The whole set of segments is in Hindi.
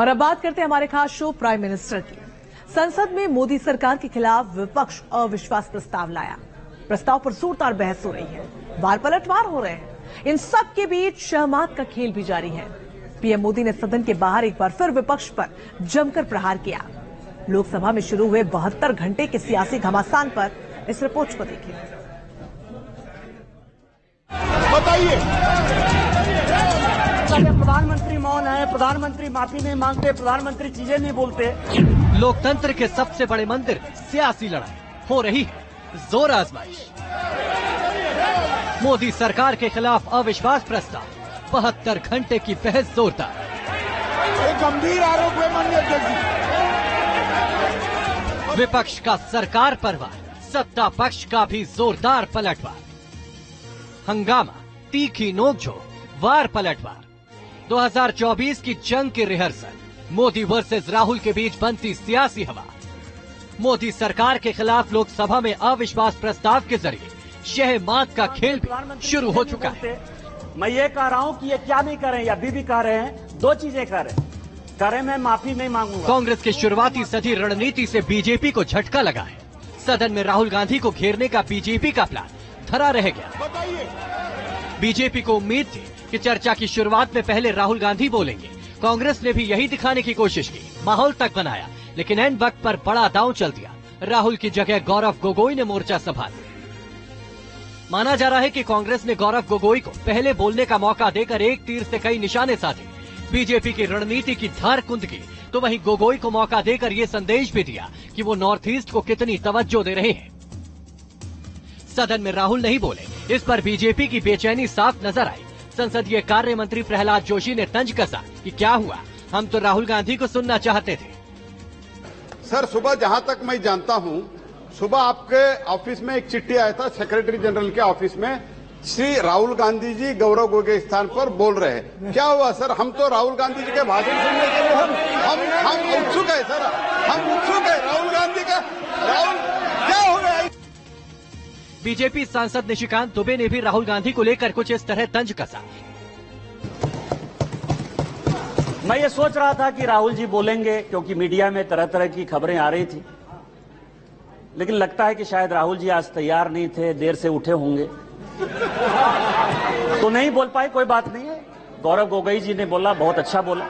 और अब बात करते हैं हमारे खास शो प्राइम मिनिस्टर की। संसद में मोदी सरकार के खिलाफ विपक्ष अविश्वास प्रस्ताव लाया। प्रस्ताव पर जोरदार बहस हो रही है, वार पलटवार हो रहे हैं। इन सब के बीच शहमात का खेल भी जारी है। पीएम मोदी ने सदन के बाहर एक बार फिर विपक्ष पर जमकर प्रहार किया। लोकसभा में शुरू हुए 72 घंटे के सियासी घमासान पर इस रिपोर्ट को देखिए। बताइए, प्रधानमंत्री मौन है, प्रधानमंत्री माफी नहीं मांगते, प्रधानमंत्री चीजें नहीं बोलते। लोकतंत्र के सबसे बड़े मंदिर सियासी लड़ाई हो रही है, जोर आजमाइश। मोदी सरकार के खिलाफ अविश्वास प्रस्ताव, 72 घंटे की बहस जोरदार। एक गंभीर आरोप है माननीय अध्यक्ष जी। विपक्ष का सरकार पर वार, सत्ता पक्ष का भी जोरदार पलटवार। हंगामा, तीखी नोकझोंक, वार पलटवार। 2024 की जंग की रिहर्सल, मोदी वर्सेस राहुल के बीच बनती सियासी हवा। मोदी सरकार के खिलाफ लोकसभा में अविश्वास प्रस्ताव के जरिए शहमात का खेल भी शुरू हो चुका है। मैं ये कह रहा हूँ कि ये क्या नहीं कर रहे हैं, या अभी भी कह रहे हैं, दो चीजें कर रहे हैं, मैं माफी नहीं मांगूंगा। कांग्रेस की शुरुआती सधी रणनीति से बीजेपी को झटका लगा है। सदन में राहुल गांधी को घेरने का बीजेपी का प्लान धरा रह गया। बीजेपी को उम्मीद थी कि चर्चा की शुरुआत में पहले राहुल गांधी बोलेंगे। कांग्रेस ने भी यही दिखाने की कोशिश की, माहौल तक बनाया, लेकिन एंड वक्त पर बड़ा दांव चल दिया। राहुल की जगह गौरव गोगोई ने मोर्चा संभाला। माना जा रहा है कि कांग्रेस ने गौरव गोगोई को पहले बोलने का मौका देकर एक तीर से कई निशाने साधे। बीजेपी की रणनीति की धार कुंद की, तो वहीं गोगोई को मौका देकर ये संदेश भी दिया कि वो नॉर्थ ईस्ट को कितनी तवज्जो दे रहे हैं। सदन में राहुल नहीं बोले, इस पर बीजेपी की बेचैनी साफ नजर आई। संसदीय कार्य मंत्री प्रहलाद जोशी ने तंज कसा कि क्या हुआ, हम तो राहुल गांधी को सुनना चाहते थे। सर, सुबह जहां तक मैं जानता हूं, सुबह आपके ऑफिस में एक चिट्ठी आया था सेक्रेटरी जनरल के ऑफिस में, श्री राहुल गांधी जी गौरव गोगोई के स्थान पर बोल रहे हैं। क्या हुआ सर? हम तो राहुल गांधी जी के भाषण सुनने के लिए हम उत्सुक है सर, हम उत्सुक है राहुल गांधी का। राहुल क्या हो गया? बीजेपी सांसद निशिकांत दुबे ने भी राहुल गांधी को लेकर कुछ इस तरह तंज कसा। मैं ये सोच रहा था कि राहुल जी बोलेंगे, क्योंकि मीडिया में तरह तरह की खबरें आ रही थी, लेकिन लगता है कि शायद राहुल जी आज तैयार नहीं थे, देर से उठे होंगे, तो नहीं बोल पाए। कोई बात नहीं है, गौरव गोगोई जी ने बोला, बहुत अच्छा बोला।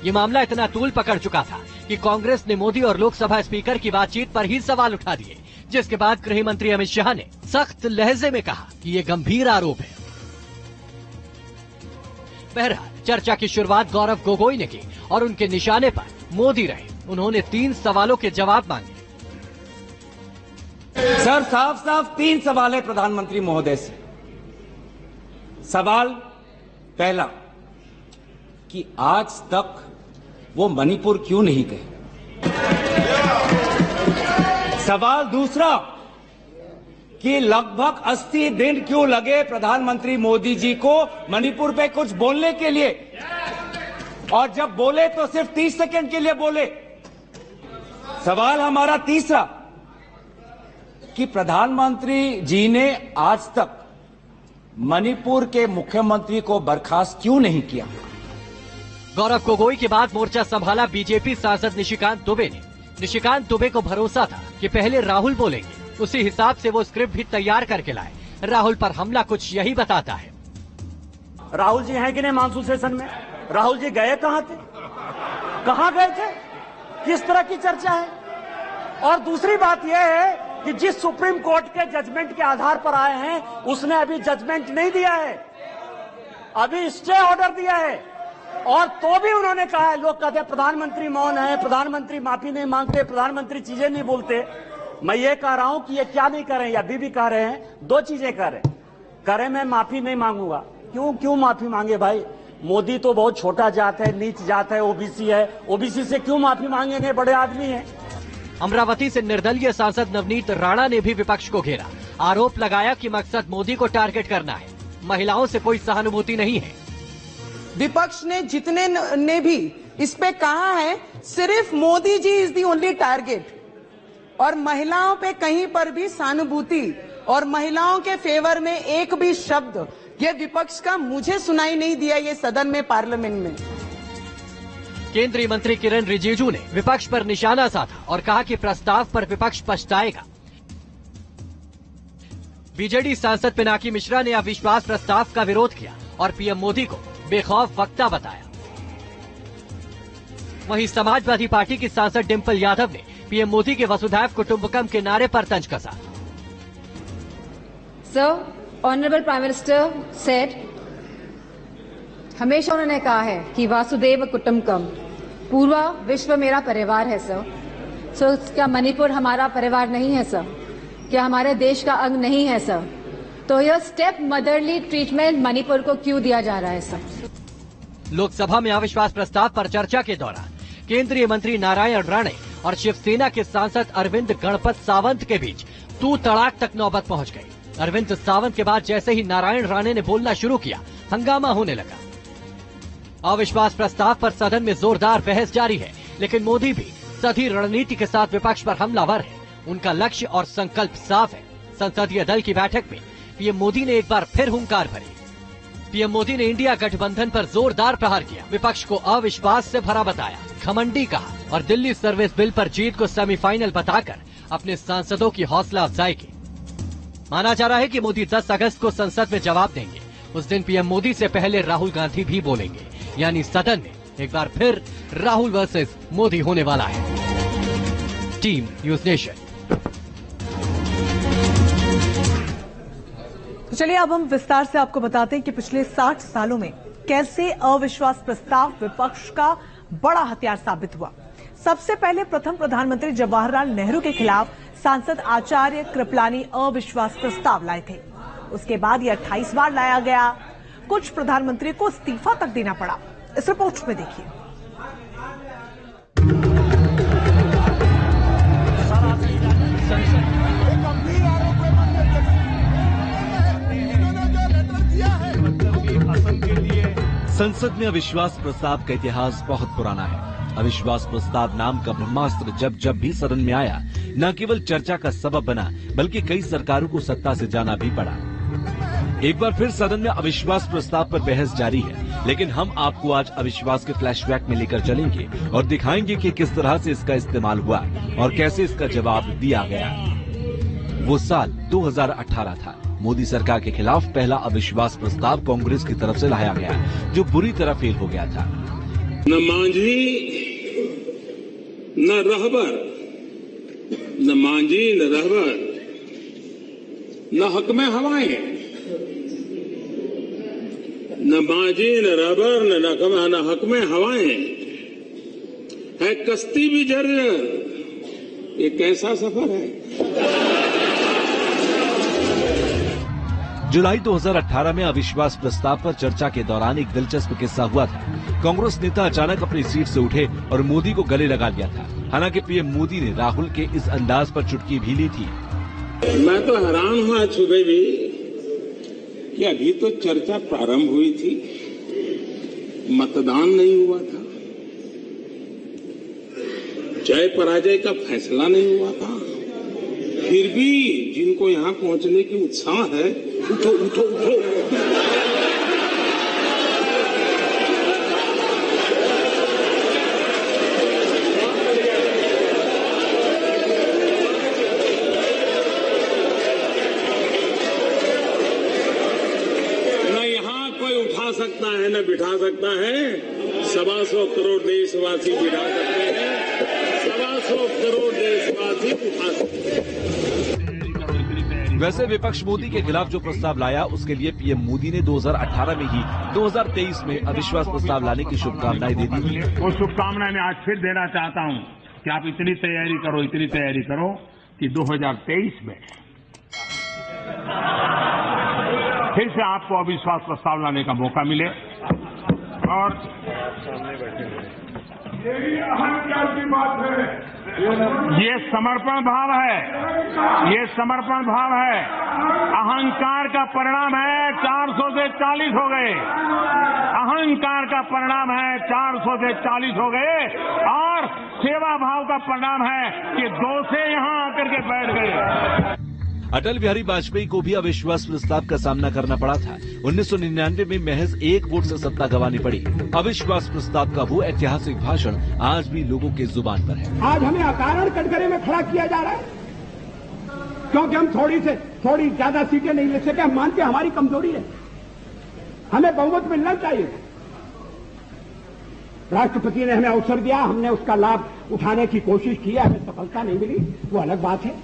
ये मामला इतना तूल पकड़ चुका था कि कांग्रेस ने मोदी और लोकसभा स्पीकर की बातचीत पर ही सवाल उठा दिए, जिसके बाद गृह मंत्री अमित शाह ने सख्त लहजे में कहा कि ये गंभीर आरोप है। बहरहाल चर्चा की शुरुआत गौरव गोगोई ने की और उनके निशाने पर मोदी रहे। उन्होंने 3 सवालों के जवाब मांगे। सर, साफ साफ 3 सवाल है प्रधानमंत्री महोदय से। सवाल पहला कि आज तक वो मणिपुर क्यों नहीं गए। सवाल दूसरा कि लगभग 80 दिन क्यों लगे प्रधानमंत्री मोदी जी को मणिपुर पे कुछ बोलने के लिए, और जब बोले तो सिर्फ 30 सेकंड के लिए बोले। सवाल हमारा तीसरा कि प्रधानमंत्री जी ने आज तक मणिपुर के मुख्यमंत्री को बर्खास्त क्यों नहीं किया। गौरव गोगोई के बाद मोर्चा संभाला बीजेपी सांसद निशिकांत दुबे ने। निशिकांत दुबे को भरोसा था कि पहले राहुल बोलेंगे, उसी हिसाब से वो स्क्रिप्ट भी तैयार करके लाए। राहुल पर हमला कुछ यही बताता है। राहुल जी हैं कि नहीं मानसून सेशन में? राहुल जी गए कहां थे, कहां गए थे, किस तरह की चर्चा है? और दूसरी बात यह है कि जिस सुप्रीम कोर्ट के जजमेंट के आधार पर आए हैं, उसने अभी जजमेंट नहीं दिया है, अभी स्टे ऑर्डर दिया है, और तो भी उन्होंने कहा है, लोग कहते हैं प्रधानमंत्री मौन है, प्रधानमंत्री माफी नहीं मांगते, प्रधानमंत्री चीजें नहीं बोलते। मैं ये कह रहा हूं कि ये क्या नहीं कर रहे हैं, या अभी भी कह रहे हैं, दो चीजें कर रहे हैं, मैं माफी नहीं मांगूंगा। क्यों माफी मांगे भाई? मोदी तो बहुत छोटा जात है, नीच जात है, ओबीसी है, ओबीसी से क्यों माफी मांगेंगे, बड़े आदमी हैं। अमरावती से निर्दलीय सांसद नवनीत राणा ने भी विपक्ष को घेरा। आरोप लगाया कि मकसद मोदी को टारगेट करना है, महिलाओं से कोई सहानुभूति नहीं है। विपक्ष ने जितने ने भी इस पे कहा है, सिर्फ Modi ji is the only target, और महिलाओं पे कहीं पर भी सहानुभूति और महिलाओं के फेवर में एक भी शब्द ये विपक्ष का मुझे सुनाई नहीं दिया ये सदन में, पार्लियामेंट में। केंद्रीय मंत्री किरण रिजिजू ने विपक्ष पर निशाना साधा और कहा कि प्रस्ताव पर विपक्ष पछताएगा। बीजेडी सांसद पिनाकी मिश्रा ने अविश्वास प्रस्ताव का विरोध किया और पीएम मोदी को बेखौफ वक्ता बताया। वहीं समाजवादी पार्टी की सांसद डिंपल यादव ने पीएम मोदी के वसुधैव कुटुंबकम के नारे पर तंज कसा। Sir, honourable prime minister said, हमेशा उन्होंने कहा है कि वासुदेव कुटुंबकम, पूरा विश्व मेरा परिवार है सर। सो क्या मणिपुर हमारा परिवार नहीं है सर? क्या हमारे देश का अंग नहीं है सर? तो यह स्टेप मदरली ट्रीटमेंट मणिपुर को क्यों दिया जा रहा है सर? लोकसभा में अविश्वास प्रस्ताव पर चर्चा के दौरान केंद्रीय मंत्री नारायण राणे और शिवसेना के सांसद अरविंद गणपत सावंत के बीच तू तड़ाक तक नौबत पहुंच गई। अरविंद सावंत के बाद जैसे ही नारायण राणे ने बोलना शुरू किया, हंगामा होने लगा। अविश्वास प्रस्ताव पर सदन में जोरदार बहस जारी है, लेकिन मोदी भी सधी रणनीति के साथ विपक्ष पर हमलावर है। उनका लक्ष्य और संकल्प साफ है। संसदीय दल की बैठक में पीएम मोदी ने एक बार फिर हुंकार भरी। पीएम मोदी ने इंडिया गठबंधन पर जोरदार प्रहार किया, विपक्ष को अविश्वास से भरा बताया, घमंडी कहा और दिल्ली सर्विस बिल पर जीत को सेमीफाइनल बताकर अपने सांसदों की हौसला अफजाई की। माना जा रहा है कि मोदी 10 अगस्त को संसद में जवाब देंगे। उस दिन पीएम मोदी से पहले राहुल गांधी भी बोलेंगे, यानी सदन में एक बार फिर राहुल वर्सेस मोदी होने वाला है। Team news nation. तो चलिए अब हम विस्तार से आपको बताते हैं कि पिछले 60 सालों में कैसे अविश्वास प्रस्ताव विपक्ष का बड़ा हथियार साबित हुआ। सबसे पहले प्रथम प्रधानमंत्री जवाहरलाल नेहरू के खिलाफ सांसद आचार्य कृपलानी अविश्वास प्रस्ताव लाए थे। उसके बाद यह 28 बार लाया गया। कुछ प्रधानमंत्री को इस्तीफा तक देना पड़ा। इस रिपोर्ट में देखिए। संसद में अविश्वास प्रस्ताव का इतिहास बहुत पुराना है। अविश्वास प्रस्ताव नाम का ब्रह्मास्त्र जब भी सदन में आया, न केवल चर्चा का सबब बना, बल्कि कई सरकारों को सत्ता से जाना भी पड़ा। एक बार फिर सदन में अविश्वास प्रस्ताव पर बहस जारी है, लेकिन हम आपको आज अविश्वास के फ्लैशबैक में लेकर चलेंगे और दिखाएंगे कि किस तरह से इसका इस्तेमाल हुआ और कैसे इसका जवाब दिया गया। वो साल 2018 था। मोदी सरकार के खिलाफ पहला अविश्वास प्रस्ताव कांग्रेस की तरफ से लाया गया, जो बुरी तरह फेल हो गया था। न मांझी न रहबर, न मांझी न रहबर, न हक में हवाएं, न मांझी न रहबर न हक में हवाएं, है कश्ती भी जर्जर। ये कैसा सफर है? जुलाई 2018 में अविश्वास प्रस्ताव पर चर्चा के दौरान एक दिलचस्प किस्सा हुआ था। कांग्रेस नेता अचानक अपनी सीट से उठे और मोदी को गले लगा लिया था। हालांकि पीएम मोदी ने राहुल के इस अंदाज पर चुटकी भी ली थी। मैं तो हैरान हुआ सुबह भी कि अभी तो चर्चा प्रारंभ हुई थी, मतदान नहीं हुआ था, जय पराजय का फैसला नहीं हुआ था, फिर भी जिनको यहाँ पहुंचने की उत्साह है, उठो उठो उठो। न यहाँ कोई उठा सकता है न बिठा सकता है। 125 करोड़ देशवासी बिठा सकते हैं, 125 करोड़ देशवासी उठा सकते हैं। वैसे विपक्ष मोदी के खिलाफ जो प्रस्ताव लाया, उसके लिए पीएम मोदी ने 2018 में ही 2023 में अविश्वास प्रस्ताव लाने की शुभकामनाएं दे दी थी। वो शुभकामनाएं मैं आज फिर देना चाहता हूं कि आप इतनी तैयारी करो कि 2023 में फिर से आपको अविश्वास प्रस्ताव लाने का मौका मिले। और ये समर्पण भाव है, ये समर्पण भाव है। अहंकार का परिणाम है 400 से 40 हो गए। अहंकार का परिणाम है 400 से 40 हो गए और सेवा भाव का परिणाम है कि 2 से यहां आकर के बैठ गए। अटल बिहारी वाजपेयी को भी अविश्वास प्रस्ताव का सामना करना पड़ा था। 1999 में महज 1 वोट से सत्ता गंवानी पड़ी। अविश्वास प्रस्ताव का वो ऐतिहासिक भाषण आज भी लोगों के जुबान पर है। आज हमें अकारण कटघरे में खड़ा किया जा रहा है क्योंकि हम थोड़ी ज्यादा सीटें नहीं ले सके। हम मानते हैं हमारी कमजोरी है, हमें बहुमत मिलना चाहिए। राष्ट्रपति ने हमें अवसर दिया, हमने उसका लाभ उठाने की कोशिश की, हमें सफलता नहीं मिली, वो अलग बात है।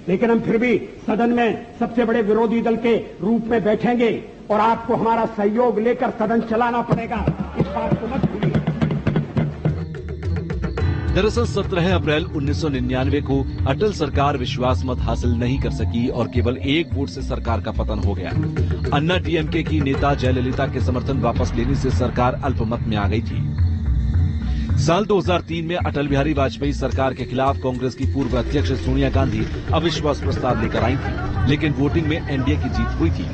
लेकिन हम फिर भी सदन में सबसे बड़े विरोधी दल के रूप में बैठेंगे और आपको हमारा सहयोग लेकर सदन चलाना पड़ेगा, इस बात को मत भूलिए। दरअसल 17 अप्रैल 1999 को अटल सरकार विश्वास मत हासिल नहीं कर सकी और केवल 1 वोट से सरकार का पतन हो गया। अन्ना डीएमके की नेता जयललिता के समर्थन वापस लेने से सरकार अल्पमत में आ गई थी। साल 2003 में अटल बिहारी वाजपेयी सरकार के खिलाफ कांग्रेस की पूर्व अध्यक्ष सोनिया गांधी अविश्वास प्रस्ताव लेकर आई थी, लेकिन वोटिंग में एनडीए की जीत हुई थी।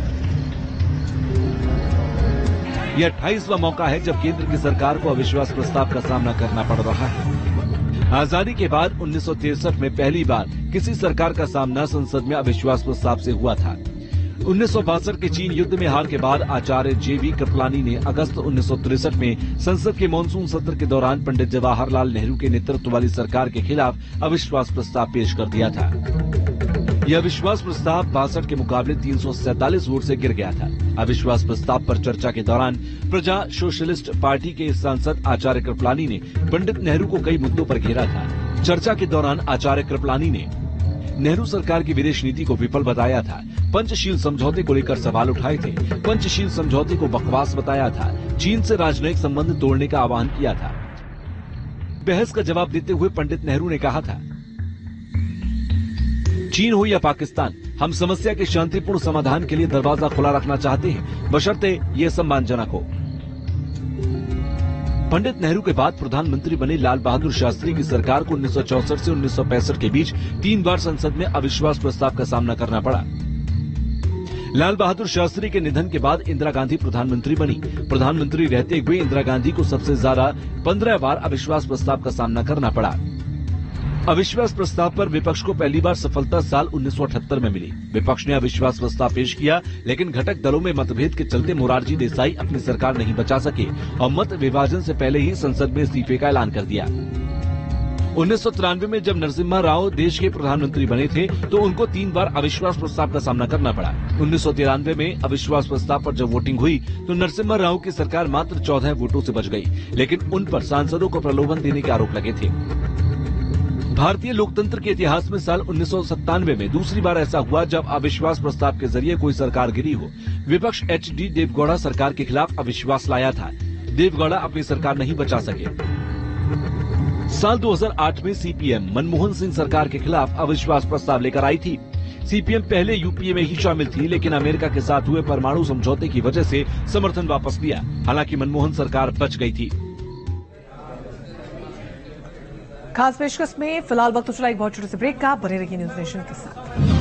यह 28वां मौका है जब केंद्र की सरकार को अविश्वास प्रस्ताव का सामना करना पड़ रहा है। आजादी के बाद 1963 में पहली बार किसी सरकार का सामना संसद में अविश्वास प्रस्ताव से हुआ था। 1962 के चीन युद्ध में हार के बाद आचार्य जेवी कृपलानी ने अगस्त 1963 में संसद के मानसून सत्र के दौरान पंडित जवाहरलाल नेहरू के नेतृत्व वाली सरकार के खिलाफ अविश्वास प्रस्ताव पेश कर दिया था। यह अविश्वास प्रस्ताव 62 के मुकाबले 347 वोट से गिर गया था। अविश्वास प्रस्ताव पर चर्चा के दौरान प्रजा सोशलिस्ट पार्टी के सांसद आचार्य कृपलानी ने पंडित नेहरू को कई मुद्दों पर घेरा था। चर्चा के दौरान आचार्य कृपलानी ने नेहरू सरकार की विदेश नीति को विफल बताया था, पंचशील समझौते को लेकर सवाल उठाए थे, पंचशील समझौते को बकवास बताया था, चीन से राजनयिक संबंध तोड़ने का आह्वान किया था। बहस का जवाब देते हुए पंडित नेहरू ने कहा था, चीन हो या पाकिस्तान, हम समस्या के शांतिपूर्ण समाधान के लिए दरवाजा खुला रखना चाहते हैं, बशर्ते ये सम्मानजनक हो। पंडित नेहरू के बाद प्रधानमंत्री बने लाल बहादुर शास्त्री की सरकार को 1964 से 1965 के बीच 3 बार संसद में अविश्वास प्रस्ताव का सामना करना पड़ा। लाल बहादुर शास्त्री के निधन के बाद इंदिरा गांधी प्रधानमंत्री बनी। प्रधानमंत्री रहते हुए इंदिरा गांधी को सबसे ज्यादा 15 बार अविश्वास प्रस्ताव का सामना करना पड़ा। अविश्वास प्रस्ताव पर विपक्ष को पहली बार सफलता साल 1978 में मिली। विपक्ष ने अविश्वास प्रस्ताव पेश किया, लेकिन घटक दलों में मतभेद के चलते मोरारजी देसाई अपनी सरकार नहीं बचा सके और मत विभाजन से पहले ही संसद में इस्तीफे का ऐलान कर दिया। 1993 में जब नरसिम्हा राव देश के प्रधानमंत्री बने थे तो उनको 3 बार अविश्वास प्रस्ताव का सामना करना पड़ा। 1993 में अविश्वास प्रस्ताव पर जब वोटिंग हुई तो नरसिम्हा राव की सरकार मात्र 14 वोटों से बच गई, लेकिन उन पर सांसदों को प्रलोभन देने के आरोप लगे थे। भारतीय लोकतंत्र के इतिहास में साल 1997 में दूसरी बार ऐसा हुआ जब अविश्वास प्रस्ताव के जरिए कोई सरकार गिरी हो। विपक्ष एच.डी. देवगौड़ा सरकार के खिलाफ अविश्वास लाया था। देवगौड़ा अपनी सरकार नहीं बचा सके। साल 2008 में सीपीएम मनमोहन सिंह सरकार के खिलाफ अविश्वास प्रस्ताव लेकर आई थी। सीपीएम पहले यूपीए में ही शामिल थी, लेकिन अमेरिका के साथ हुए परमाणु समझौते की वजह से समर्थन वापस लिया। हालांकि मनमोहन सरकार बच गई थी। खास पेशकश में फिलहाल वक्त चला एक बहुत छोटे से ब्रेक का। बने रहिए न्यूज़ नेशन के साथ।